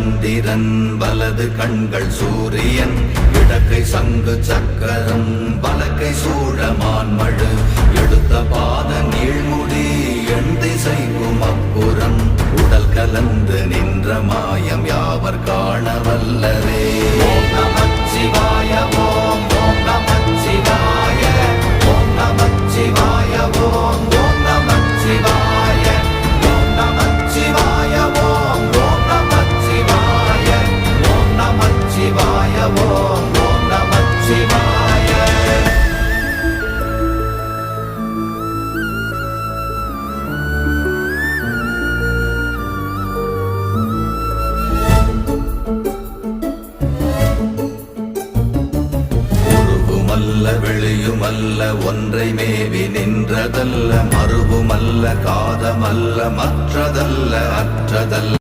சந்திரன் வலது கண்கள் சூரியன் இடக்கை சங்கு சக்கரம் வலக்கை சூழமான்மழு எடுத்த பாத நீழ்முடி எண் திசைக்கும் அப்புறம் உடல் கலந்து நின்ற மாயம் யாவர் காண வல்லரே. ஓம் நமச்சிவாய ஓம் ஓம் நமச்சிவாய ஓம் நமச்சிவாய ஓம் ஓம் நமச்சிவாய ஓம் நமச்சிவாய ஓம் ஓம் நமச்சிவாய ஓம் நமச்சிவாய ஓம் ஓம் நமச்சிவாய. வெளியுமல்ல ஒன்றை மேவி நின்றதல்ல மறுவுமல்ல காதமல்ல மற்றதல்ல அற்றதல்ல